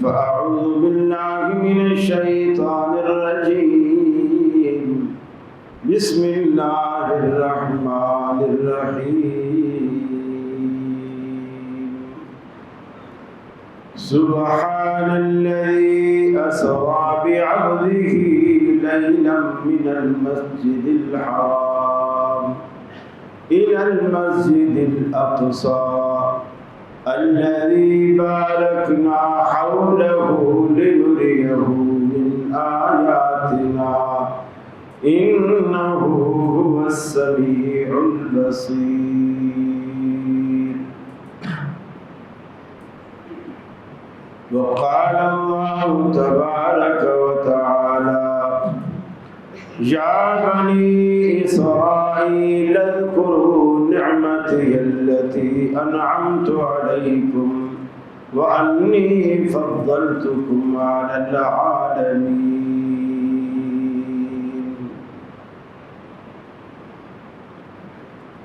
فأعوذ بالله من الشيطان الرجيم بسم الله الرحمن الرحيم سبحان الذي أسرى بعبده ليلا من المسجد الحرام إلى المسجد الأقصى الذي باركنا حوله لنريه من آياتنا إنه هو السميع البصير. وقال الله تبارك وتعالى يا بني إسرائيل اذكروا نعمتي التي أنعمت عليكم وأني فضلتكم على العالمين.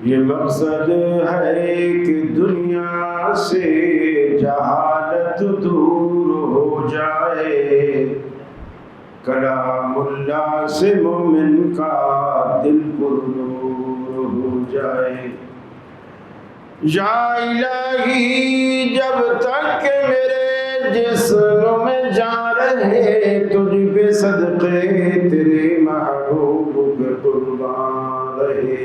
یہ مقصد ہے کہ دنیا سے جہالت دور ہو جائے، کلام اللہ سے مومن کا دل پر نور ہو جائے. یا الہی جب تک کہ میرے جسم میں جان رہے، تجھ پہ صدقے تیرے محبوب پہ قربان رہے.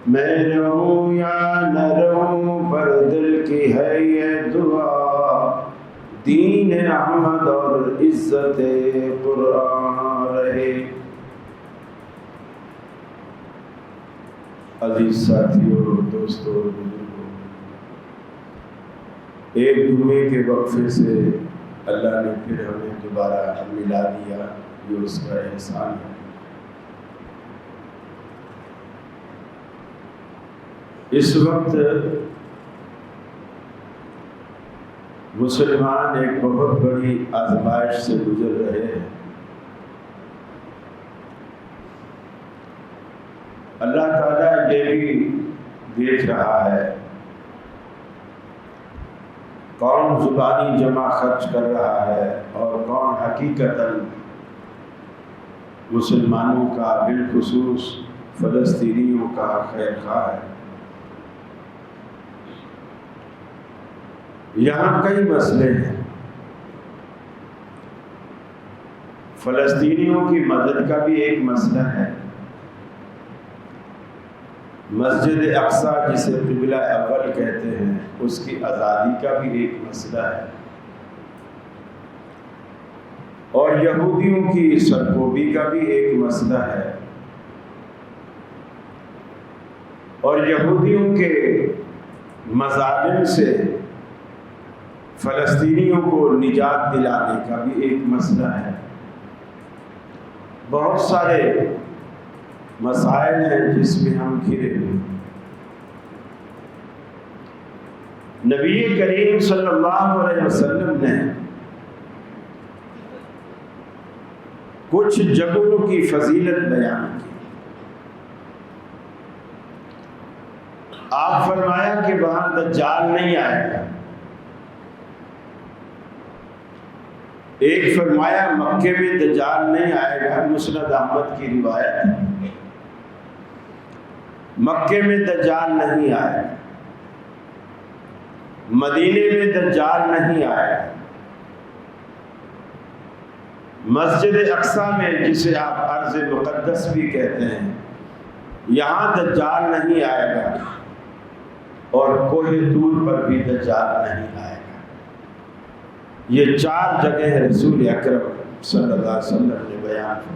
میں رہوں یا نہ رہوں پر دل کی ہے یہ دعا، دین احمد اور عزت قرآن رہے. عزیز ساتھیوں، دوستوں، بزرگوں، ایک جمعے کے وقفے سے اللہ نے پھر ہمیں دوبارہ ملا دیا، یہ اس کا احسان ہے. اس وقت مسلمان ایک بہت بڑی آزمائش سے گزر رہے ہیں. اللہ تعالیٰ یہ بھی دیکھ رہا ہے کون زبانی جمع خرچ کر رہا ہے اور کون حقیقتاً مسلمانوں کا بالخصوص فلسطینیوں کا خیر خواہ ہے. یہاں کئی مسئلے ہیں. فلسطینیوں کی مدد کا بھی ایک مسئلہ ہے. مسجد اقصیٰ جسے قبلہ اول کہتے ہیں، اس کی آزادی کا بھی ایک مسئلہ ہے. اور یہودیوں کی سرکوبی کا بھی ایک مسئلہ ہے. اور یہودیوں کے مظالم سے فلسطینیوں کو نجات دلانے کا بھی ایک مسئلہ ہے. بہت سارے مسائل ہیں جس میں ہم گھرے ہوئے. نبی کریم صلی اللہ علیہ وسلم نے کچھ جگہوں کی فضیلت بیان کی. آپ فرمایا کہ وہاں دجال نہیں آئے گا. ایک فرمایا مکے میں دجال نہیں آئے گا، مسند احمد کی روایت ہے. مکے میں دجال نہیں آئے گا، مدینے میں دجال نہیں آئے گا، مسجد اقصیٰ میں جسے آپ ارض مقدس بھی کہتے ہیں، یہاں دجال نہیں آئے گا، اور کوہ طور پر بھی دجال نہیں آئے گا. یہ 4 جگہ رسول اکرم صلی اللہ علیہ وسلم نے بیان کی.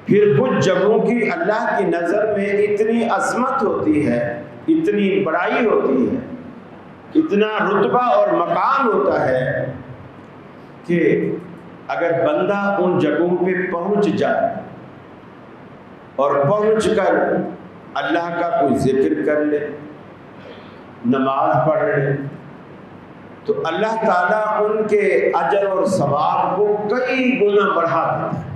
پھر کچھ جگہوں کی اللہ کی نظر میں اتنی عظمت ہوتی ہے، اتنی بڑائی ہوتی ہے، اتنا رتبہ اور مقام ہوتا ہے کہ اگر بندہ ان جگہوں پہ پہنچ جائے اور پہنچ کر اللہ کا کوئی ذکر کر لے، نماز پڑھ لے، تو اللہ تعالیٰ ان کے اجر اور ثواب کو کئی گنا بڑھا دیتا ہے.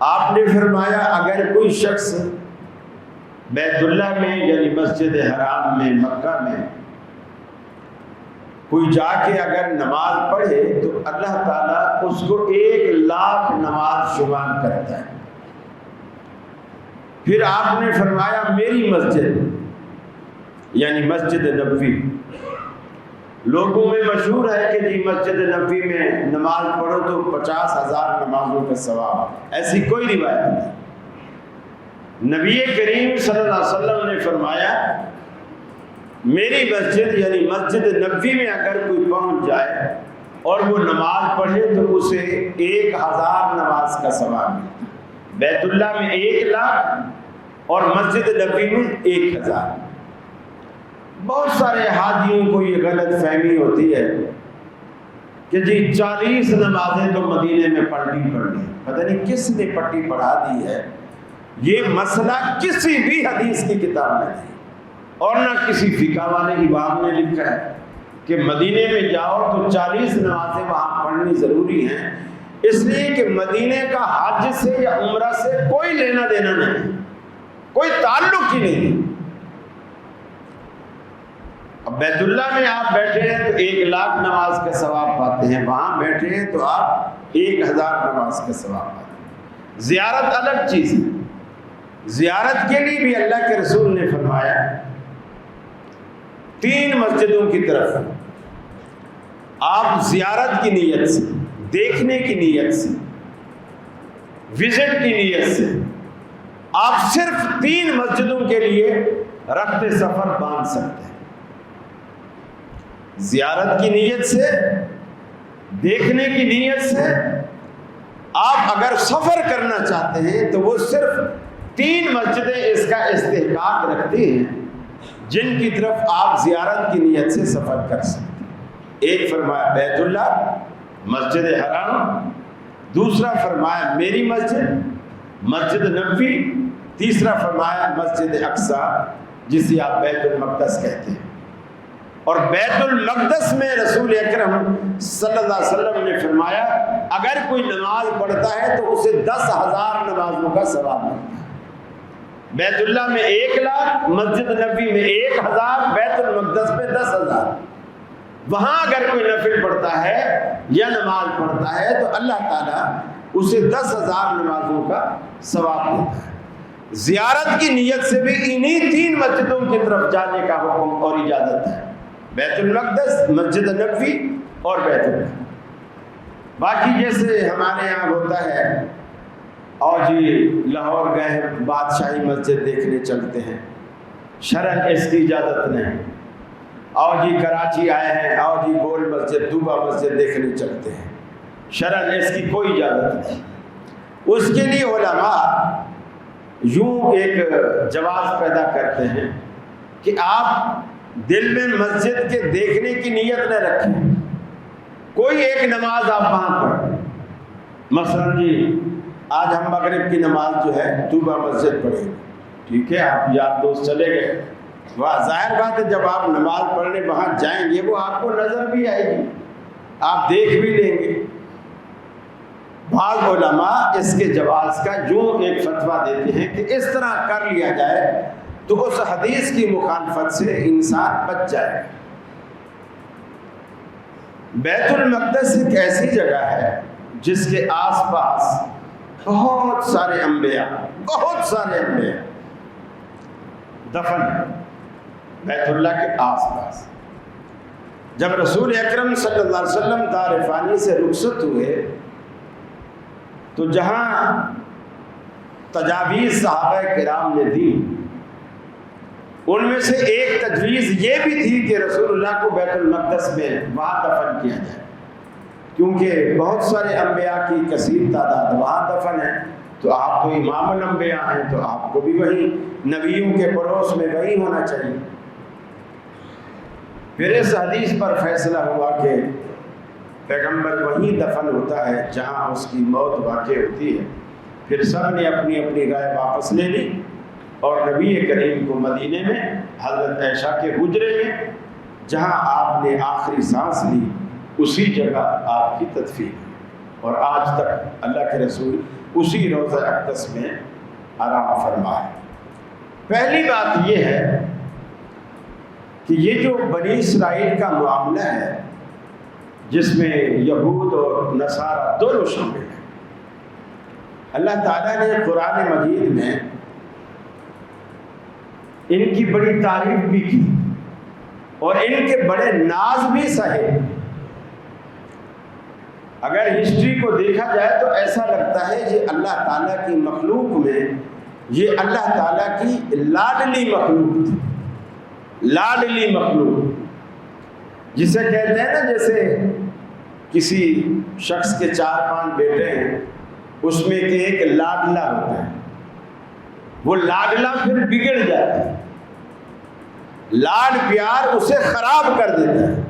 آپ نے فرمایا اگر کوئی شخص بیت اللہ میں یعنی مسجد حرام میں مکہ میں کوئی جا کے اگر نماز پڑھے تو اللہ تعالیٰ اس کو 1,00,000 نماز شمار کرتا ہے۔ پھر آپ نے فرمایا میری مسجد یعنی مسجد نبوی، لوگوں میں مشہور ہے کہ جی مسجد نبوی میں نماز پڑھو تو 50,000 نمازوں کا ثواب، ایسی کوئی روایت نہیں۔ نبی کریم صلی اللہ علیہ وسلم نے فرمایا میری مسجد یعنی مسجد نبوی میں اگر کوئی پہنچ جائے اور وہ نماز پڑھے تو اسے 1,000 نماز کا ثواب ملتا ہے۔ بیت اللہ میں 1,00,000 اور مسجد نبوی میں 1,000۔ بہت سارے حاجیوں کو یہ غلط فہمی ہوتی ہے کہ جی 40 نمازیں تو مدینے میں پڑھنی پتہ نہیں کس نے پٹی پڑھا دی ہے۔ یہ مسئلہ کسی بھی حدیث کی کتاب میں نہیں اور نہ کسی فقہ والے امام نے لکھا ہے کہ مدینے میں جاؤ تو 40 نمازیں وہاں پڑھنی ضروری ہیں، اس لیے کہ مدینے کا حج سے یا عمرہ سے کوئی لینا دینا نہیں، کوئی تعلق ہی نہیں۔ اب بیت اللہ میں آپ بیٹھے ہیں تو 1,00,000 نماز کا ثواب پاتے ہیں، وہاں بیٹھے ہیں تو آپ 1,000 نماز کا ثواب پاتے ہیں۔ زیارت الگ چیز ہے، زیارت کے لیے بھی اللہ کے رسول نے فرمایا 3 مسجدوں کی طرف آپ زیارت کی نیت سے، دیکھنے کی نیت سے، وزٹ کی نیت سے آپ صرف 3 مسجدوں کے لیے رخت سفر باندھ سکتے ہیں۔ زیارت کی نیت سے، دیکھنے کی نیت سے آپ اگر سفر کرنا چاہتے ہیں تو وہ صرف 3 مسجدیں اس کا استحقاق رکھتی ہیں جن کی طرف آپ زیارت کی نیت سے سفر کر سکتے ہیں۔ ایک فرمایا بیت اللہ مسجد حرام، دوسرا فرمایا میری مسجد مسجد نبوی، تیسرا فرمایا مسجد اقصیٰ جسے آپ بیت المقدس کہتے ہیں۔ اور بیت المقدس میں رسول اکرم صلی اللہ علیہ وسلم نے فرمایا اگر کوئی نماز پڑھتا ہے تو اسے 10,000 نمازوں کا ثواب ملتا ہے۔ بیت اللہ میں 1,00,000، مسجد نبوی میں 1,000، بیت المقدس میں 10,000۔ وہاں اگر کوئی نفل پڑھتا ہے یا نماز پڑھتا ہے تو اللہ تعالیٰ اسے 10,000 نمازوں کا ثواب دیتا ہے۔ زیارت کی نیت سے بھی انہی 3 مسجدوں کی طرف جانے کا حکم اور اجازت ہے، بیت المقدس، مسجد نبوی اور بیت اللہ۔ باقی جیسے ہمارے یہاں ہوتا ہے اور جی لاہور گئے ہیں بادشاہی مسجد دیکھنے چلتے ہیں، شرعاً اس کی اجازت نہیں۔ اور جی کراچی آئے ہیں، اور جی گول مسجد، دوبا مسجد دیکھنے چلتے ہیں، شرعاً اس کی کوئی اجازت نہیں۔ اس کے لیے علماء یوں ایک جواز پیدا کرتے ہیں کہ آپ دل میں مسجد کے دیکھنے کی نیت نہ رکھیں، کوئی ایک نماز آپ وہاں پڑھیں۔ مثلا جی آج ہم مغرب کی نماز جو ہے طوبہ مسجد پڑھیں گے، ٹھیک ہے، آپ یار دوست چلے گئے، وہاں ظاہر بات ہے جب آپ نماز پڑھنے وہاں جائیں گے وہ آپ کو نظر بھی آئے گی، آپ دیکھ بھی لیں گے۔ بعض علماء اس کے جواز کا یوں ایک فتویٰ دیتے ہیں کہ اس طرح کر لیا جائے تو اس حدیث کی مخالفت سے انسان بچ جائے۔ بیت المقدس ایک ایسی جگہ ہے جس کے آس پاس بہت سارے انبیاء دفن ہیں، بیت اللہ کے آس پاس۔ جب رسول اکرم صلی اللہ علیہ وسلم دار فانی سے رخصت ہوئے تو جہاں تجاویز صحابہ کرام نے دی ان میں سے ایک تجویز یہ بھی تھی کہ رسول اللہ کو بیت المقدس میں وہاں دفن کیا جائے، کیونکہ بہت سارے انبیاء کی کثیر تعداد وہاں دفن ہے، تو آپ تو امام الانبیاء ہیں تو آپ کو بھی وہی نبیوں کے پڑوس میں وہی ہونا چاہیے۔ پھر اس حدیث پر فیصلہ ہوا کہ پیغمبر وہیں دفن ہوتا ہے جہاں اس کی موت واقع ہوتی ہے۔ پھر سب نے اپنی اپنی رائے واپس لے لی اور نبی کریم کو مدینے میں حضرت عائشہ کے حجرے میں جہاں آپ نے آخری سانس لی اسی جگہ آپ کی تدفین اور آج تک اللہ کے رسول اسی روضہ اقدس میں آرام فرما ہے۔ پہلی بات یہ ہے کہ یہ جو بنی اسرائیل کا معاملہ ہے جس میں یہود اور نصارہ دونوں شامل ہیں، اللہ تعالیٰ نے قرآن مجید میں ان کی بڑی تعریف بھی کی اور ان کے بڑے ناز بھی سہے۔ اگر ہسٹری کو دیکھا جائے تو ایسا لگتا ہے کہ اللہ تعالیٰ کی مخلوق میں یہ اللہ تعالیٰ کی لاڈلی مخلوق تھی، لاڈلی مخلوق، جسے کہتے ہیں نا جیسے کسی شخص کے 4-5 بیٹے ہیں، اس میں کہ ایک لاڈلا ہوتا ہے، وہ لاڈلا پھر بگڑ جاتا ہے، لاڈ پیار اسے خراب کر دیتا ہے،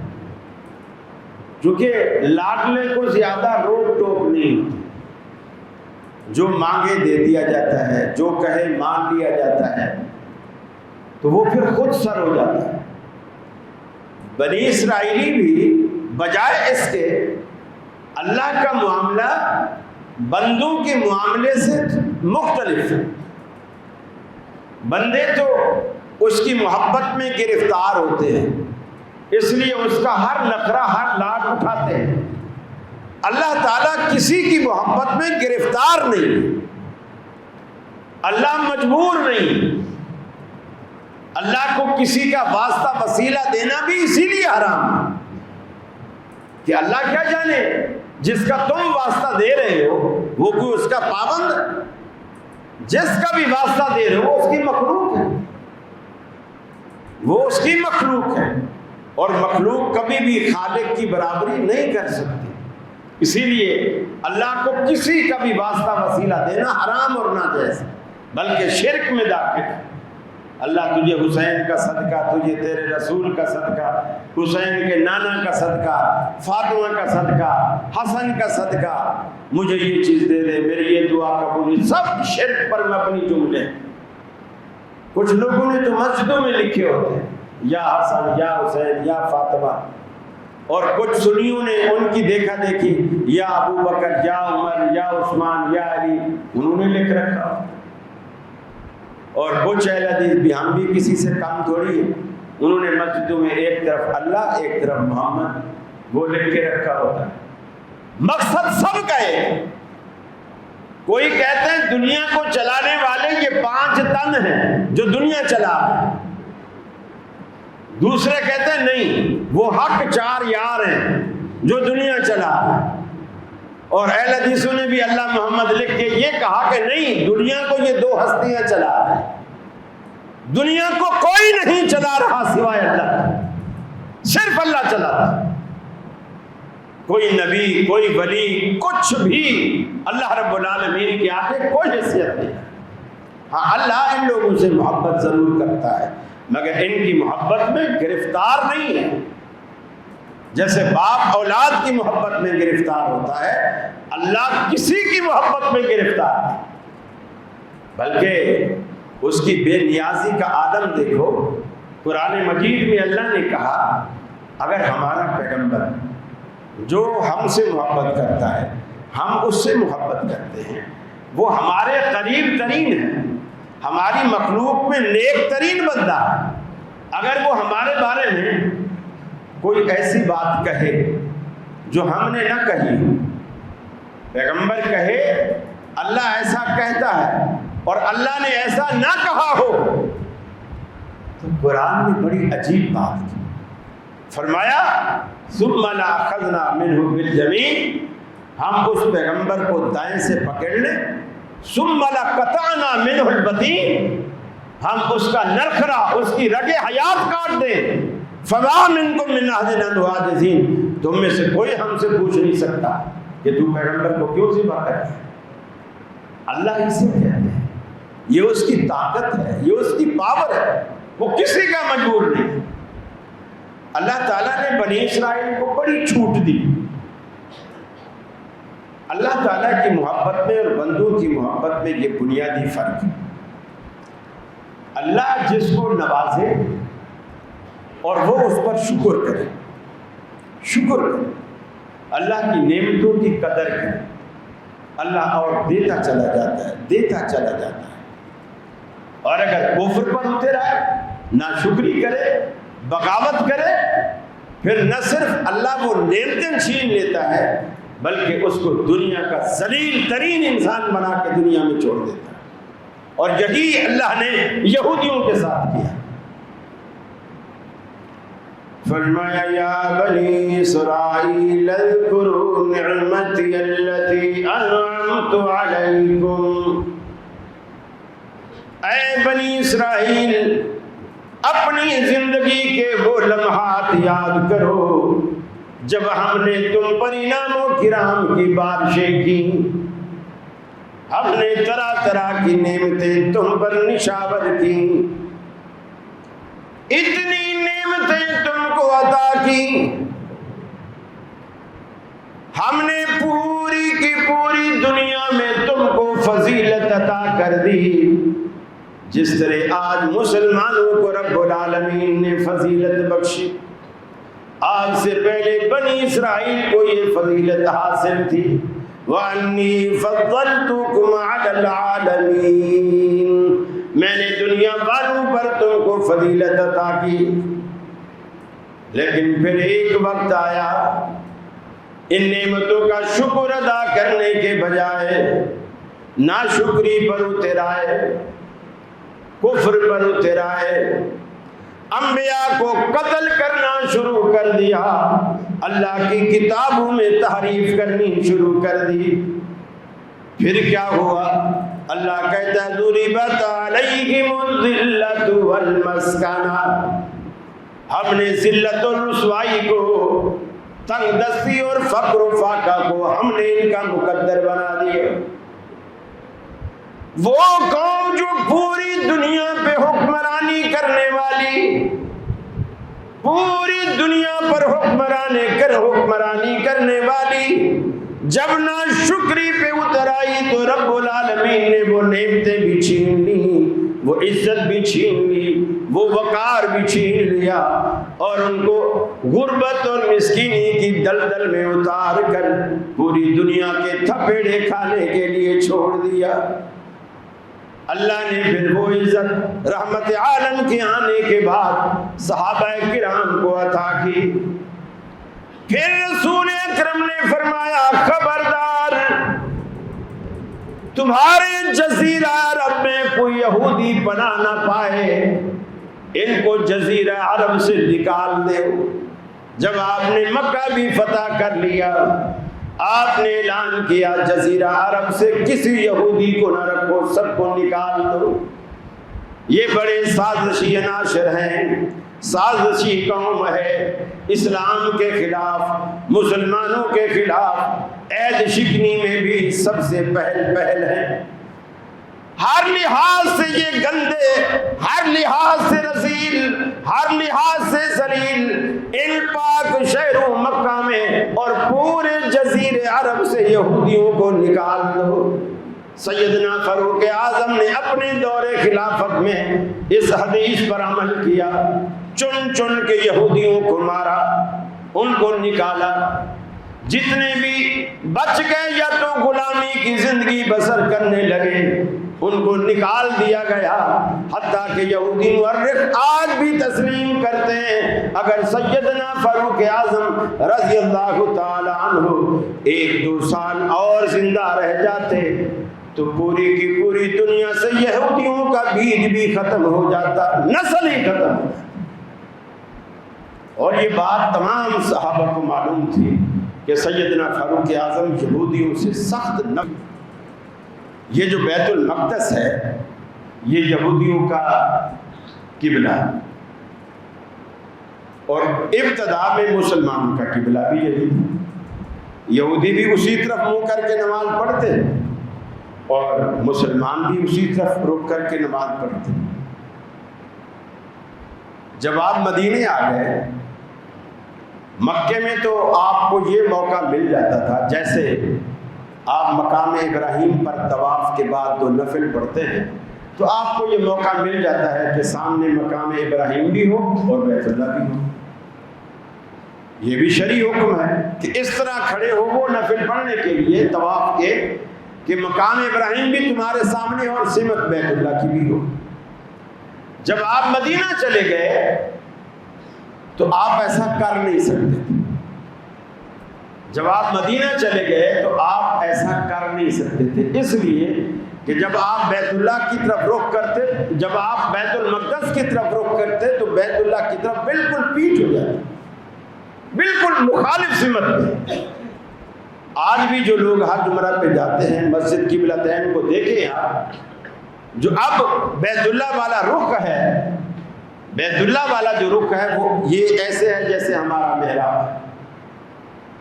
کیونکہ لاڈلے کو زیادہ روک ٹوک نہیں ہوتی، جو مانگے دے دیا جاتا ہے، جو کہے مان لیا جاتا ہے، تو وہ پھر خود سر ہو جاتا ہے۔ بنی اسرائیلی بھی بجائے اس کے اللہ کا معاملہ بندوں کے معاملے سے مختلف ہے۔ بندے تو اس کی محبت میں گرفتار ہوتے ہیں، اس لیے اس کا ہر نخرہ ہر لاڈ اٹھاتے ہیں۔ اللہ تعالیٰ کسی کی محبت میں گرفتار نہیں، اللہ مجبور نہیں، اللہ کو کسی کا واسطہ وسیلہ دینا بھی اسی لیے حرام ہے کہ اللہ کیا جانے جس کا تم واسطہ دے رہے ہو وہ کوئی اس کا پابند ہے؟ جس کا بھی واسطہ دے رہے ہو وہ اس کی مخلوق ہے، وہ اس کی مخلوق ہے، اور مخلوق کبھی بھی خالق کی برابری نہیں کر سکتی۔ اسی لیے اللہ کو کسی کا بھی واسطہ وسیلہ دینا حرام اور ناجائز، بلکہ شرک میں داخل ہے۔ اللہ تجھے حسین کا صدقہ، تجھے تیرے رسول کا صدقہ، حسین کے نانا کا صدقہ، فاطمہ کا صدقہ، حسن کا صدقہ، مجھے یہ چیز دے دے، میری یہ دعا قبول، سب شرک پر مبنی جملے۔ کچھ لوگوں نے تو مسجدوں میں لکھے ہوتے ہیں یا حسن یا حسین یا فاطمہ، اور کچھ سنیوں نے ان کی دیکھا دیکھی یا ابو بکر یا عمر یا عثمان یا علی، انہوں نے لکھ رکھا۔ اور کچھ اہل حدیث بھی، ہم بھی کسی سے کم تھوڑی ہے، انہوں نے مسجدوں میں ایک طرف اللہ ایک طرف محمد وہ لکھ کے رکھا ہوتا ہے۔ مقصد سب کا ہے۔ کوئی کہتے ہیں دنیا کو چلانے والے یہ 5 تن ہیں جو دنیا چلا رہے ہیں، دوسرے کہتے ہیں نہیں وہ حق 4 یار ہیں جو دنیا چلا رہے ہیں، اور اہل حدیثوں نے بھی اللہ محمد لکھ کے یہ کہا کہ نہیں دنیا کو یہ 2 ہستیاں چلا رہے ہیں، دنیا کو کوئی نہیں چلا رہا سوائے اللہ کا، صرف اللہ چلاتا ہے۔ کوئی نبی کوئی ولی کچھ بھی اللہ رب العالمین کے آگے کوئی حیثیت نہیں۔ ہاں اللہ ان لوگوں سے محبت ضرور کرتا ہے مگر ان کی محبت میں گرفتار نہیں ہے، جیسے باپ اولاد کی محبت میں گرفتار ہوتا ہے، اللہ کسی کی محبت میں گرفتار نہیں، بلکہ اس کی بے نیازی کا عالم دیکھو۔ قرآن مجید میں اللہ نے کہا اگر ہمارا پیغمبر جو ہم سے محبت کرتا ہے ہم اس سے محبت کرتے ہیں، وہ ہمارے قریب ترین ہے، ہماری مخلوق میں نیک ترین بندہ ہے، اگر وہ ہمارے بارے میں کوئی ایسی بات کہے جو ہم نے نہ کہی، پیغمبر کہے اللہ ایسا کہتا ہے اور اللہ نے ایسا نہ کہا ہو، تو قرآن نے بڑی عجیب بات کی، فرمایا ثم لأخذنا منه باليمين، ہم اس پیغمبر کو دائیں سے پکڑ لیں، ثم لقطعنا منه الوتين، ہم اس کا نرخرا اس کی رگ حیات کاٹ دیں، فما منكم من احد عنه عاجزين، تم میں سے کوئی ہم سے پوچھ نہیں سکتا کہ تو پیغمبر کو کیوں ذبح کرتا ہے۔ اللہ اسے کہتے ہیں یہ اس کی طاقت ہے، یہ اس کی پاور ہے، وہ کسی کا مجبور نہیں۔ اللہ تعالیٰ نے بنی اسرائیل کو بڑی چھوٹ دی۔ اللہ تعالیٰ کی محبت میں اور بندوں کی محبت میں یہ بنیادی فرق ہے۔ اللہ جس کو نوازے اور وہ اس پر شکر کرے، شکر کرے، اللہ کی نعمتوں کی قدر کرے، اللہ اور دیتا چلا جاتا ہے، دیتا چلا جاتا ہے۔ اور اگر کفر پر اترا ہے، ناشکری کرے، بغاوت کرے پھر نہ صرف اللہ وہ نعمتیں چھین لیتا ہے بلکہ اس کو دنیا کا ذلیل ترین انسان بنا کے دنیا میں چھوڑ دیتا ہے. اور یہی اللہ نے یہودیوں کے ساتھ کیا. فرمایا یا بنی اسرائیل اذکروا نعمتی التی انعمت علیکم، اے بنی اسرائیل اپنی زندگی کے وہ لمحات یاد کرو جب ہم نے تم پر انعام و کرام کی بارشیں کی، ہم نے طرح طرح کی نعمتیں تم پر نشاور کی، اتنی نعمتیں تم کو عطا کی، ہم نے پوری کی پوری دنیا میں تم کو فضیلت عطا کر دی، جس طرح آج مسلمانوں کو رب العالمین نے فضیلت بخشی. آج سے پہلے بنی اسرائیل کو یہ فضیلت حاصل تھی. وَأَنِّي فَضَّلْتُكُمْ عَلَى الْعَالَمِينَ، میں نے دنیا والوں پر تم کو فضیلت عطا کی. لیکن پھر ایک وقت آیا ان نعمتوں کا شکر ادا کرنے کے بجائے ناشکری پر اتر آئے، کفر پر اتر آئے، انبیاء کو قتل کرنا شروع کر دیا، اللہ کی کتابوں میں تحریف کرنی شروع کر دی. پھر کیا ہوا؟ اللہ کہتا ہے ضربت علیہم الذلۃ والمسکنہ، ہم نے ذلت اور رسوائی کو، تنگ دستی اور فقر و فاقہ کو ہم نے ان کا مقدر بنا دیا. وہ قوم جو پوری دنیا پہ حکمرانی کرنے والی، پوری دنیا پر حکمرانی کرنے والی، جب ناشکری پہ اتر آئی تو رب العالمین نے وہ نعمتیں بھی چھین لی، وہ عزت بھی چھین لی، وہ وقار بھی چھین لیا، اور ان کو غربت اور مسکینی کی دلدل میں اتار کر پوری دنیا کے تھپیڑے کھانے کے لیے چھوڑ دیا. اللہ نے پھر وہ عزت رحمت عالم کے آنے کے بعد صحابہ کرام کو عطا کی. پھر رسول اکرم نے فرمایا خبردار، تمہارے جزیرہ عرب میں کوئی یہودی پناہ نہ پائے، ان کو جزیرہ عرب سے نکال دے. جب آپ نے مکہ بھی فتح کر لیا، آپ نے اعلان کیا جزیرہ عرب سے کسی یہودی کو نہ رکھو، سب کو نکال دو. یہ بڑے سازشی عناصر ہیں، سازشی قوم ہے، اسلام کے خلاف، مسلمانوں کے خلاف عہد شکنی میں بھی سب سے پہل ہے. ہر لحاظ سے یہ گندے، ہر لحاظ سے رذیل، ہر لحاظ سے ذلیل، ان پاک شہر مکہ میں اور پورے جزیرے عرب سے یہودیوں کو نکال دو. سیدنا فاروق اعظم نے اپنے دور خلافت میں اس حدیث پر عمل کیا، چن چن کے یہودیوں کو مارا، ان کو نکالا. جتنے بھی بچ گئے یا تو غلامی کی زندگی بسر کرنے لگے، ان کو نکال دیا گیا. حتیٰ کہ یہودی مورخ آج بھی تسلیم کرتے ہیں اگر سیدنا فاروق اعظم رضی اللہ تعالی عنہ 1-2 سال اور زندہ رہ جاتے تو پوری کی پوری دنیا سے یہودیوں کا بیج بھی ختم ہو جاتا، نسل ہی ختم ہو جاتا. اور یہ بات تمام صحابہ کو معلوم تھی کہ سیدنا فاروق اعظم یہودیوں سے سخت نفرت. یہ جو بیت المقدس ہے یہ یہودیوں کا قبلہ ہے، اور ابتدا میں مسلمانوں کا قبلہ بھی یہی تھا. یہودی بھی اسی طرف منہ کر کے نماز پڑھتے اور مسلمان بھی اسی طرف رک کر کے نماز پڑھتے. جب آپ مدینے آ گئے، مکے میں تو آپ کو یہ موقع مل جاتا تھا، جیسے آپ مقام ابراہیم پر طواف کے بعد 2 نفل پڑھتے ہیں تو آپ کو یہ موقع مل جاتا ہے کہ سامنے مقام ابراہیم بھی ہو اور بیت اللہ بھی ہو. یہ بھی شرعی حکم ہے کہ اس طرح کھڑے ہو وہ نفل پڑھنے کے لیے طواف کے کہ مقام ابراہیم بھی تمہارے سامنے اور سمت بیت اللہ کی بھی ہو. جب آپ مدینہ چلے گئے تو آپ ایسا کر نہیں سکتے تھے۔ جب آپ مدینہ چلے گئے تو آپ ایسا کر نہیں سکتے تھے، اس لیے کہ جب آپ بیت اللہ کی طرف رخ کرتے، جب آپ بیت المقدس کی طرف رخ کرتے تو بیت اللہ کی طرف بالکل پیٹھ ہو جاتی، بالکل مخالف سمت میں۔ آج بھی جو لوگ حج عمرہ پہ جاتے ہیں، مسجد قبلتین کو دیکھیں آپ، جو اب بیت اللہ والا رخ ہے، بیت اللہ والا جو رخ ہے وہ یہ ایسے ہے جیسے ہمارا محراب ہے،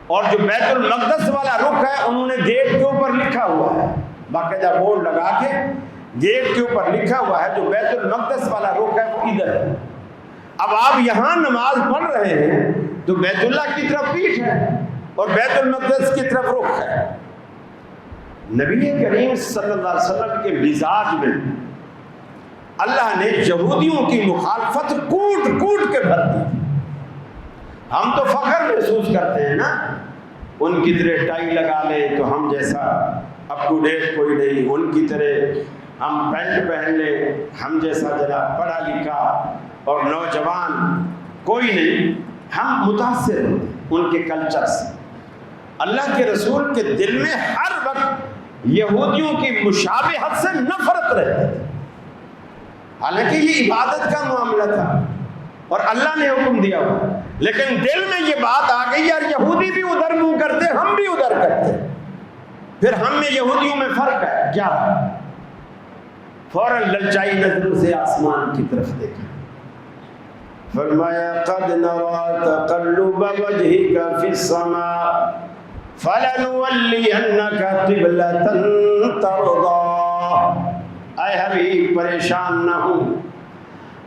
اور جو بیت المقدس والا رخ ہے انہوں نے گیٹ کے اوپر لکھا ہوا ہے، باقاعدہ بورڈ لگا کے گیٹ کے اوپر لکھا ہوا ہے جو بیت المقدس والا رخ ہے وہ ادھر ہے۔ اب آپ یہاں نماز پڑھ رہے ہیں تو بیت اللہ کی طرف پیٹھ ہے اور بیت المقدس کی طرف رخ ہے۔ نبی کریم صلی اللہ علیہ وسلم کے مزاج میں اللہ نے یہودیوں کی مخالفت کوٹ کوٹ کے بھر دی۔ ہم تو فخر محسوس کرتے ہیں نا، ان کی طرح ٹائی لگا لیں تو ہم جیسا اپ ٹو ڈیٹ کوئی نہیں، ان کی طرح ہم پینٹ پہن لیں ہم جیسا ذرا پڑھا لکھا اور نوجوان کوئی نہیں، ہم متاثر ہوتے ان کے کلچر سے۔ اللہ کے رسول کے دل میں ہر وقت یہودیوں کی مشابہت سے نفرت رہتی تھی، حالانکہ یہ عبادت کا معاملہ تھا اور اللہ نے حکم دیا ہوا، لیکن دل میں یہ بات آ گئی یار یہودی بھی ادھر منہ کرتے ہم بھی ادھر کرتے، پھر ہم میں یہودیوں میں فرق ہے کیا؟ فوراً للچائی نظروں سے آسمان کی طرف دیکھا، فرمایا قد نرى تقلب وجهك في السماء فلنولينك قبلة ترضى۔ اے حبیب پریشان نہ ہو،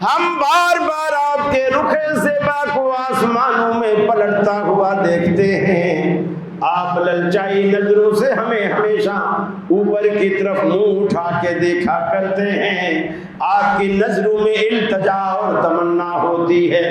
ہم بار بار آپ کے رخ زیبا کو آسمانوں میں پلٹتا ہوا دیکھتے ہیں، آپ للچائی نظروں سے ہمیں ہمیشہ اوپر کی طرف منہ اٹھا کے دیکھا کرتے ہیں، آپ کی نظروں میں التجا اور تمنا ہوتی ہے،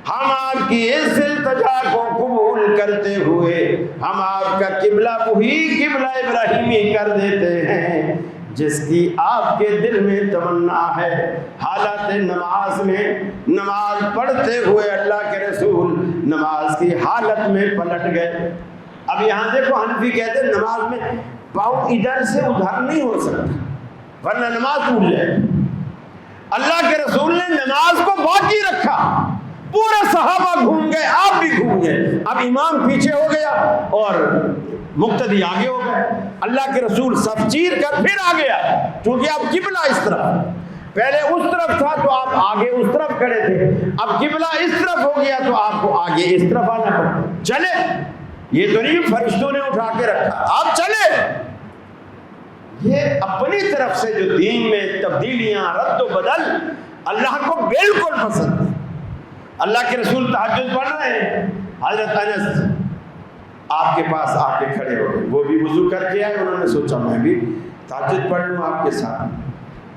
ہم آپ کی اس التجا کو قبول کرتے ہوئے ہم آپ کا قبلہ وہی قبلہ ابراہیمی کر دیتے ہیں جس کی آپ کے دل میں تمنا ہے۔ حالات نماز میں نماز پڑھتے ہوئے اللہ کے رسول نماز کی حالت میں پلٹ گئے۔ اب یہاں دیکھو حنفی کہتے ہیں نماز میں پاؤں ادھر سے ادھر نہیں ہو سکتا ورنہ نماز ٹوٹ جائے۔ اللہ کے رسول نے نماز کو باقی رکھا، پورے صحابہ گھوم گئے، آپ بھی گھوم گئے، اب امام پیچھے ہو گیا اور مقتدی آگے ہو گئے، اللہ کے رسول صف چیر کر پھر آ گیا، کیونکہ اب قبلہ اس طرف، پہلے اس طرف تھا تو آپ آگے اس طرف کھڑے تھے، اب قبلہ اس طرف ہو گیا تو آپ کو آگے اس طرف آنا پڑا۔ چلے، یہ تو نہیں فرشتوں نے اٹھا کے رکھا، آپ چلے۔ یہ اپنی طرف سے جو دین میں تبدیلیاں رد و بدل اللہ کو بالکل پسند ہے۔ اللہ کے رسول تہجد پڑھ رہے ہیں، حضرت انس آپ کے پاس آ کے کھڑے ہو گئے، وہ بھی وضو کر کے آئے، انہوں نے سوچا میں بھی تہجد پڑھ لوں آپ کے ساتھ،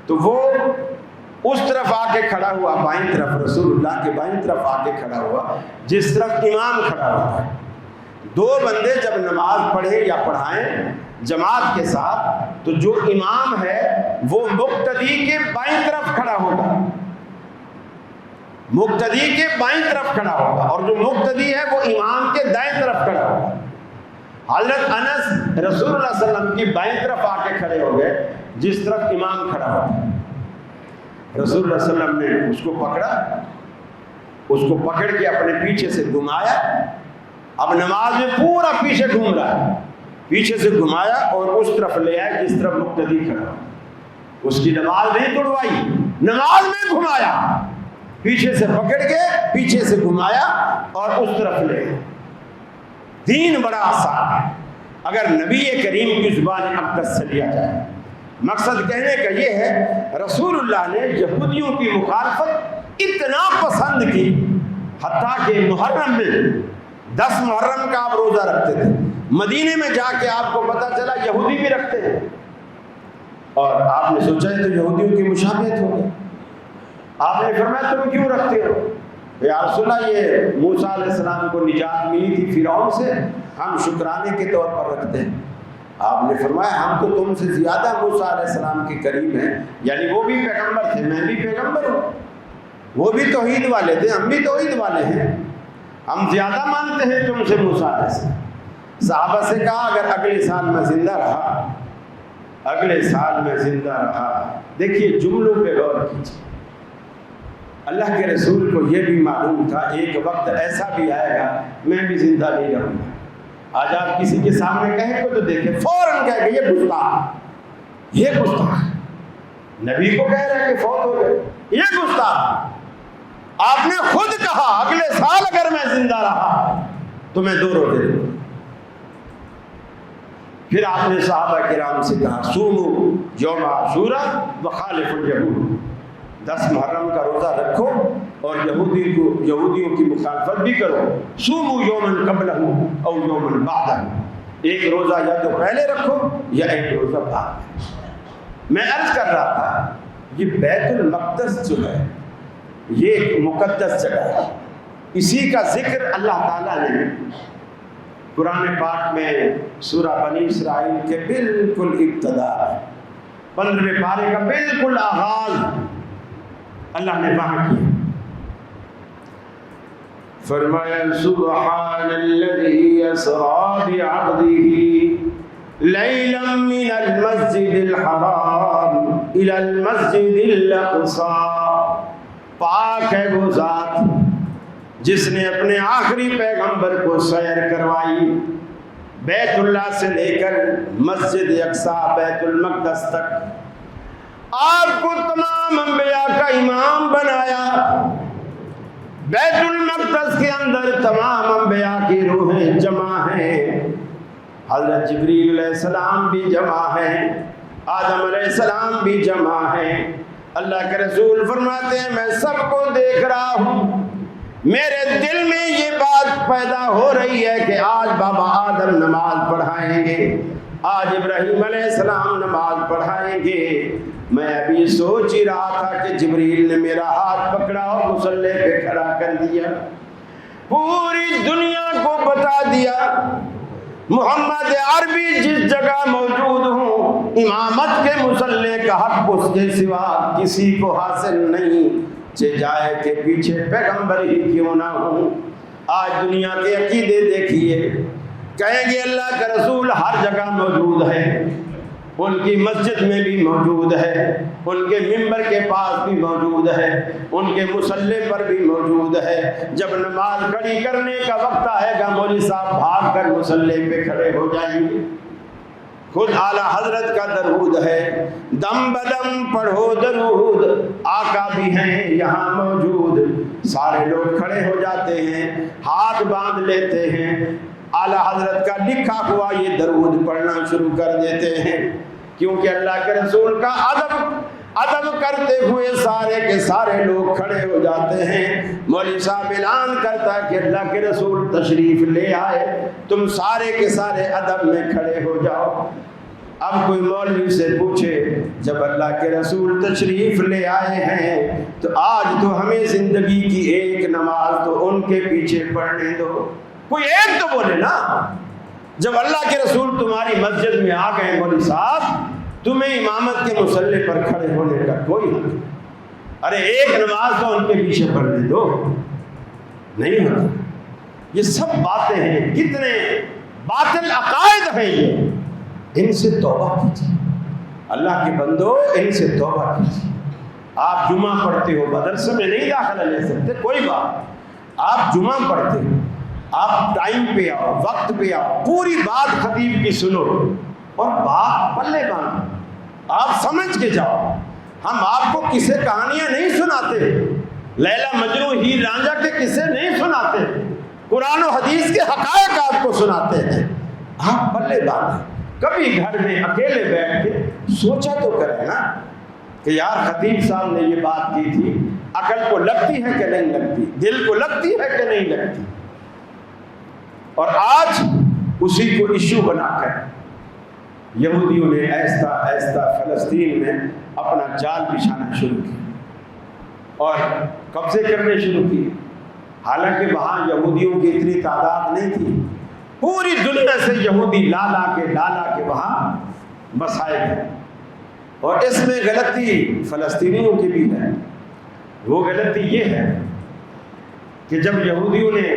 تو وہ اس طرف آ کے کھڑا ہوا، بائیں طرف، رسول اللہ کے بائیں طرف آ کے کھڑا ہوا جس طرف امام کھڑا ہوتا ہے۔ دو بندے جب نماز پڑھیں یا پڑھائیں جماعت کے ساتھ تو جو امام ہے وہ مقتدی کے بائیں طرف کھڑا ہوگا، مقتدی کے بائیں طرف کھڑا ہوگا، اور جو مقتدی ہے وہ امام کے دائیں طرف کھڑا ہوگا۔ حضرت انس رسول اللہ صلی اللہ علیہ وسلم کی بائیں طرف آ کے کھڑے ہو گئے جس طرف امام کھڑا ہوگا۔ رسول اللہ صلی اللہ علیہ وسلم نے اس کو پکڑا، اس کو پکڑ کے اپنے پیچھے سے گھمایا، اب نماز میں پورا پیچھے گھوم رہا ہے، پیچھے سے گھمایا اور اس طرف لے آیا جس طرف مقتدی کھڑا، اس کی نماز نہیں توڑوائی، نماز میں گھمایا، پیچھے سے پکڑ کے پیچھے سے گھمایا اور اس طرف لے آیا۔ دین بڑا آسان ہے اگر نبی کریم کی زبان اقدس سے لیا جائے۔ مقصد کہنے کا یہ ہے رسول اللہ نے یہودیوں کی مخالفت اتنا پسند کی، حتیٰ کہ محرم میں 10 محرم کا آپ روزہ رکھتے تھے، مدینے میں جا کے آپ کو پتا چلا یہودی بھی رکھتے ہیں، اور آپ نے سوچا ہے تو یہودیوں کی مشابہت ہوگی، آپ نے فرمایا تم کیوں رکھتے ہو؟ یا رسول اللہ یہ موسیٰ علیہ السلام کو نجات ملی تھی فرعون سے، ہم شکرانے کے طور پر رکھتے ہیں۔ آپ نے فرمایا ہم تو تم سے زیادہ موسیٰ علیہ السلام کے قریب ہیں، یعنی وہ بھی پیغمبر تھے، میں بھی پیغمبر ہوں، وہ بھی توحید والے تھے، ہم بھی توحید والے ہیں، ہم زیادہ مانتے ہیں تم سے موسیٰ علیہ السلام۔ صحابہ سے کہا اگر اگلے سال میں زندہ رہا، اگلے سال میں زندہ رہا، دیکھیے جملوں پہ غور کیجیے، اللہ کے رسول کو یہ بھی معلوم تھا ایک وقت ایسا بھی آئے گا میں بھی زندہ نہیں رہوں گا۔ آج آپ کسی کے سامنے کہیں کو تو دیکھیں فوراً کہہ کہ یہ گستاخ، یہ گستاخ، نبی کو کہہ رہے ہیں کہ فوت ہو گئے، یہ گستاخ۔ آپ نے خود کہا اگلے سال اگر میں زندہ رہا تو میں 2 روزے دوں۔ پھر آپ نے صحابہ کرام سے کہا صوموا یوم عاشوراء وخالف الیہود، 10 محرم کا روزہ رکھو اور یہودیوں کی مخالفت بھی کرو، صوموا یوما قبلہ او یوما بعدہ، ایک روزہ یا تو پہلے رکھو یا ایک روزہ بعد میں۔ عرض کر رہا تھا یہ بیت المقدس جو ہے یہ ایک مقدس جگہ ہے، اسی کا ذکر اللہ تعالیٰ نے قرآن پاک میں سورہ بنی اسرائیل کے بالکل ابتدا 15ویں پارے کا بالکل آغاز اللہ نے وہاں کیا، فرمایا سبحان الذی اسری بعبدہ لیلا من المسجد الحرام الی المسجد الاقصی، پاک ہے وہ ذات جس نے اپنے آخری پیغمبر کو سیر کروائی بیت اللہ سے لے کر مسجد اقصی بیت المقدس تک، آپ کو تمام انبیاء کا امام بنایا۔ بیت المقدس کے اندر تمام انبیاء کی روحیں جمع ہیں، حضرت جبریل علیہ السلام بھی جمع ہیں، آدم علیہ السلام بھی جمع ہیں۔ اللہ کے رسول فرماتے ہیں میں سب کو دیکھ رہا ہوں، میرے دل میں یہ بات پیدا ہو رہی ہے کہ آج بابا آدم نماز پڑھائیں گے، آج ابراہیم علیہ السلام نماز پڑھائیں گے۔ میں ابھی سوچ ہی رہا تھا کہ جبریل نے میرا ہاتھ پکڑا اور مصلی پہ کھڑا کر دیا، پوری دنیا کو بتا دیا محمد عربی جس جگہ موجود ہوں امامت کے مصلی کا حق اس کے سوا کسی کو حاصل نہیں، جائے کہ پیچھے پیغمبر ہی کیوں نہ ہوں۔ آج دنیا کے عقیدے دیکھیے، کہیں گے اللہ کا رسول ہر جگہ موجود ہے، ان کی مسجد میں بھی موجود ہے، ان کے ممبر کے پاس بھی موجود ہے، ان کے مصلی پر بھی موجود ہے۔ جب نماز کھڑی کرنے کا وقت آئے گا مولوی صاحب بھاگ کر مصلی پہ کھڑے ہو جائیں گے۔ خود اعلیٰ حضرت کا درود ہے، دم بدم پڑھو درود، آقا بھی ہیں یہاں موجود۔ سارے لوگ کھڑے ہو جاتے ہیں، ہاتھ باندھ لیتے ہیں، اعلیٰ حضرت کا لکھا ہوا یہ درود پڑھنا شروع کر دیتے ہیں، کیونکہ اللہ کے رسول کا ادب کرتے ہوئے سارے کے سارے لوگ کھڑے ہو جاتے ہیں۔ مولوی صاحب اعلان کرتا ہے کہ اللہ کے رسول تشریف لے آئے، تم سارے کے سارے ادب میں کھڑے ہو جاؤ۔ اب کوئی مولوی سے پوچھے جب اللہ کے رسول تشریف لے آئے ہیں تو آج تو ہمیں زندگی کی ایک نماز تو ان کے پیچھے پڑھنے دو، کوئی ایک تو بولے نا۔ جب اللہ کے رسول تمہاری مسجد میں آ گئے مولوی صاحب، تمہیں امامت کے مصلی پر کھڑے ہونے کا کوئی حق نہیں، ارے ایک نماز تو ان کے پیچھے پڑھنے دو، نہیں ہوتا۔ یہ سب باتیں ہیں، کتنے باطل عقائد ہیں یہ، ان سے توبہ کیجیے اللہ کے بندو، ان سے توبہ کیجیے۔ آپ جمعہ پڑھتے ہو، مدرسے میں نہیں داخلہ لے سکتے کوئی بات، آپ جمعہ پڑھتے ہو، آپ ٹائم پہ آؤ، وقت پہ آؤ، پوری بات خطیب کی سنو اور بات پلے باندھو، آپ سمجھ کے جاؤ۔ ہم آپ کو قصے کہانیاں نہیں سناتے، لیلا مجنو ہیر رانجھا کے قصے نہیں سناتے، قرآن و حدیث کے حقائق آپ کو سناتے ہیں۔ آپ پلے باندھیں، کبھی گھر میں اکیلے بیٹھ کے سوچا تو کریں نا کہ یار خطیب صاحب نے یہ بات کی تھی، عقل کو لگتی ہے کہ نہیں لگتی، دل کو لگتی ہے کہ نہیں لگتی۔ اور آج اسی کو ایشو بنا کر یہودیوں نے ایسا ایسا فلسطین میں اپنا جال بچھانا شروع کیا اور قبضے کرنے شروع کیے، حالانکہ وہاں یہودیوں کی اتنی تعداد نہیں تھی، پوری دنیا سے یہودی لا لا کے وہاں بسائے گئے۔ اور اس میں غلطی فلسطینیوں کی بھی ہے، وہ غلطی یہ ہے کہ جب یہودیوں نے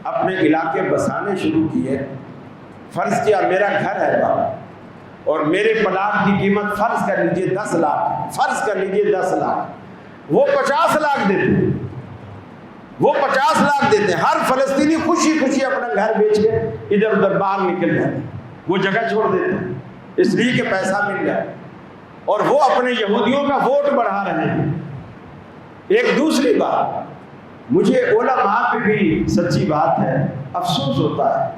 اپنے علاقے بسانے شروع کیے، فرض کیا میرا گھر ہے بابا اور میرے پلاٹ کی قیمت فرض کر لیجئے 10 لاکھ، فرض کر لیجئے 10 لاکھ، وہ 50 لاکھ دیتے، وہ 50 لاکھ دیتے، ہر فلسطینی خوشی خوشی اپنا گھر بیچ کے ادھر ادھر باہر نکل جاتے، وہ جگہ چھوڑ دیتے اس لیے کہ پیسہ مل جائے، اور وہ اپنے یہودیوں کا ووٹ بڑھا رہے ہیں۔ ایک دوسری بات، مجھے علماء پہ بھی سچی بات ہے افسوس ہوتا ہے،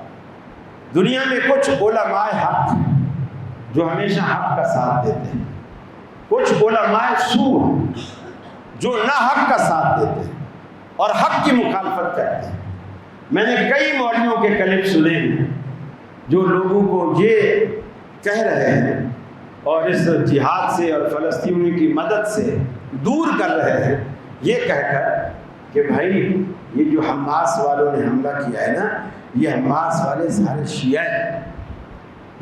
دنیا میں کچھ علماء حق جو ہمیشہ حق کا ساتھ دیتے ہیں، کچھ علماء سو جو نہ حق کا ساتھ دیتے ہیں اور حق کی مخالفت کرتے ہیں۔ میں نے کئی مولویوں کے کلپ سنے ہیں جو لوگوں کو یہ کہہ رہے ہیں اور اس جہاد سے اور فلسطینیوں کی مدد سے دور کر رہے ہیں، یہ کہہ کر کہ بھائی یہ جو حماس والوں نے حملہ کیا ہے نا، یہ حماس والے سارے شیعہ ہیں،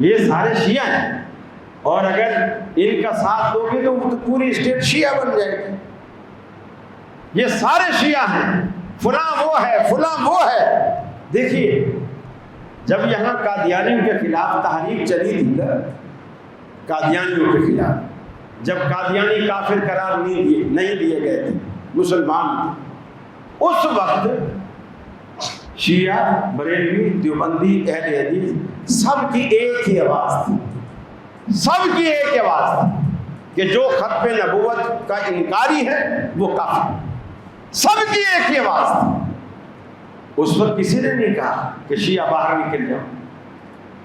یہ سارے شیعہ ہیں، اور اگر ان کا ساتھ دو گے تو پوری اسٹیٹ شیعہ بن جائے گی، یہ سارے شیعہ ہیں، فلاں وہ ہے فلاں وہ ہے۔ دیکھیے جب یہاں قادیانیوں کے خلاف تحریک چلی تھی نا، قادیانیوں کے خلاف، جب قادیانی کافر قرار نہیں دیے گئے تھے، مسلمان، اس وقت شیعہ، بریلوی، دیوبندی، اہل حدیث سب کی ایک ہی آواز تھی، سب کی ایک آواز تھی کہ جو ختم نبوت کا انکاری ہے وہ کافر، سب کی ایک ہی آواز تھی۔ اس وقت کسی نے نہیں کہا کہ شیعہ باہر نکل جاؤ،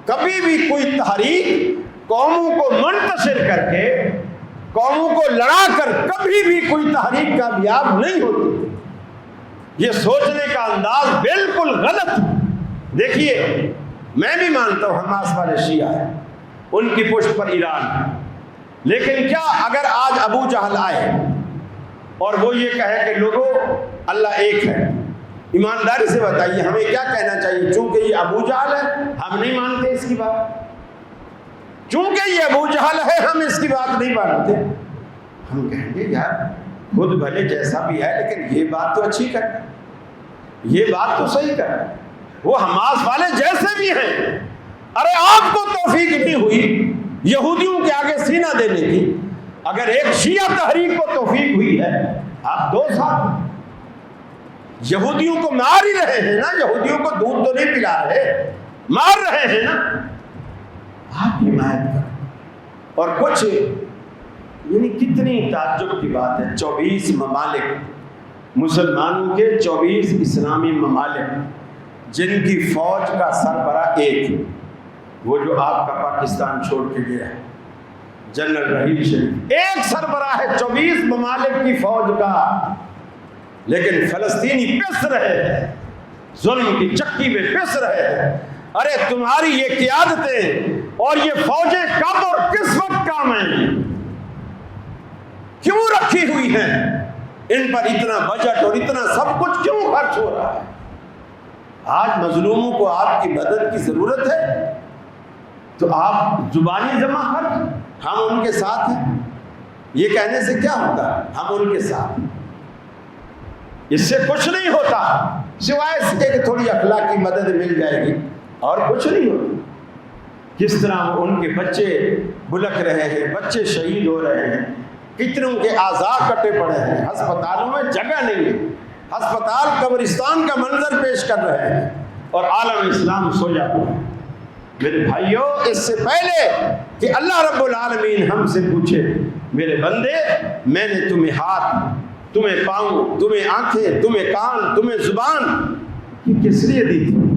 کبھی بھی کوئی تحریک قوموں کو منتشر کر کے، قوموں کو لڑا کر کبھی بھی کوئی تحریک کامیاب نہیں ہوتی۔ یہ سوچنے کا انداز بالکل غلط ہے۔ دیکھیے میں بھی مانتا ہوں حماس والے شیعہ ہیں، ان کی پشت پر ایران ہے، لیکن کیا اگر آج ابو جہل آئے اور وہ یہ کہے کہ لوگوں اللہ ایک ہے، ایمانداری سے بتائیے ہمیں کیا کہنا چاہیے؟ چونکہ یہ ابو جہل ہے ہم نہیں مانتے اس کی بات، چونکہ یہ ابو جہل ہے ہم اس کی بات نہیں مانتے۔ ہم کہیں گے یار خود بھلے جیسا بھی ہے لیکن یہ بات تو اچھی کر، یہ بات تو صحیح کر، وہ حماس والے جیسے بھی ہیں، ارے آپ کو توفیق نہیں ہوئی یہودیوں کے آگے سینہ دینے کی، اگر ایک شیعہ تحریک کو توفیق ہوئی ہے، آپ دو ساتھ یہودیوں کو مار ہی رہے ہیں نا، یہودیوں کو دودھ تو نہیں پلا رہے، مار رہے ہیں نا، آپ حمایت کریں۔ اور کچھ یعنی کتنی تعجب کی بات ہے، 24 ممالک مسلمانوں کے، 24 اسلامی ممالک جن کی فوج کا سربراہ ایک، وہ جو آپ کا پاکستان چھوڑ کے گیا ہے جنرل رحیل شریف، ایک سربراہ ہے 24 ممالک کی فوج کا، لیکن فلسطینی پس رہے ہیں، ظلم کی چکی میں پس رہے ہیں۔ ارے تمہاری یہ قیادتیں اور یہ فوجیں کب اور کس وقت کام ہیں؟ کیوں رکھی ہوئی ہیں؟ ان پر اتنا بجٹ اور اتنا سب کچھ کیوں خرچ ہو رہا ہے؟ آج مظلوموں کو آپ کی مدد کی ضرورت ہے تو آپ زبانی جمع خرچ، ہم ان کے ساتھ ہیں، یہ کہنے سے کیا ہوتا ہے؟ ہم ان کے ساتھ، اس سے کچھ نہیں ہوتا سوائے اس کے کہ تھوڑی اخلاقی مدد مل جائے گی، اور کچھ نہیں ہوتا۔ کس طرح ان کے بچے بلک رہے ہیں، بچے شہید ہو رہے ہیں، کتنوں کے اعضاء کٹے پڑے ہیں، ہسپتالوں میں جگہ نہیں ہے، ہسپتال قبرستان کا منظر پیش کر رہے ہیں، اور عالم اسلام سو جاتا ہے۔ میرے بھائیوں، اس سے پہلے کہ اللہ رب العالمین ہم سے پوچھے میرے بندے میں نے تمہیں ہاتھ، تمہیں پاؤں، تمہیں آنکھیں، تمہیں کان، تمہیں زبان، یہ کس لیے دی تھی؟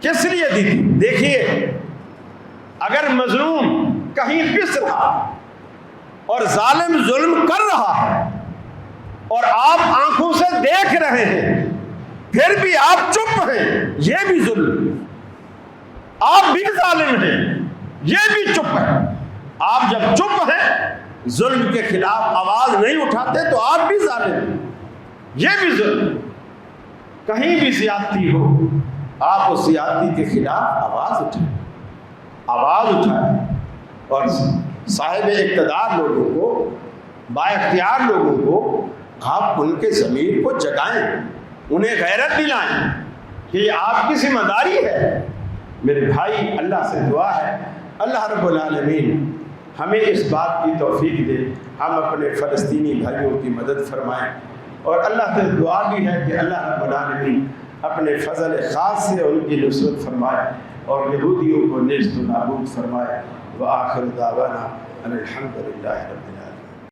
کس لیے دی تھی؟ دیکھیے اگر مظلوم کہیں پس رہا اور ظالم ظلم کر رہا ہے اور آپ آنکھوں سے دیکھ رہے ہیں پھر بھی آپ چپ ہیں، یہ بھی ظلم، آپ بھی ظالم ہیں، یہ بھی چپ ہے۔ آپ جب چپ ہیں، ظلم کے خلاف آواز نہیں اٹھاتے تو آپ بھی ظالم ہیں، یہ بھی ظلم۔ کہیں بھی زیادتی ہو آپ اس زیادتی کے خلاف آواز اٹھائیں، آواز اٹھائیں، اور صاحب اقتدار لوگوں کو بااختیار لوگوں کو آپ ان کے ضمیر کو جگائیں، انہیں غیرت دلائیں کہ یہ آپ کی ذمہ داری ہے۔ میرے بھائی، اللہ سے دعا ہے اللہ رب العالمین ہمیں اس بات کی توفیق دے، ہم اپنے فلسطینی بھائیوں کی مدد فرمائیں، اور اللہ سے دعا بھی ہے کہ اللہ رب العالمین اپنے فضل خاص سے ان کی نصرت فرمائے اور یہودیوں کو نیست و نابود فرمائے۔ وآخر دعوانا ان الحمد للہ رب العالمین۔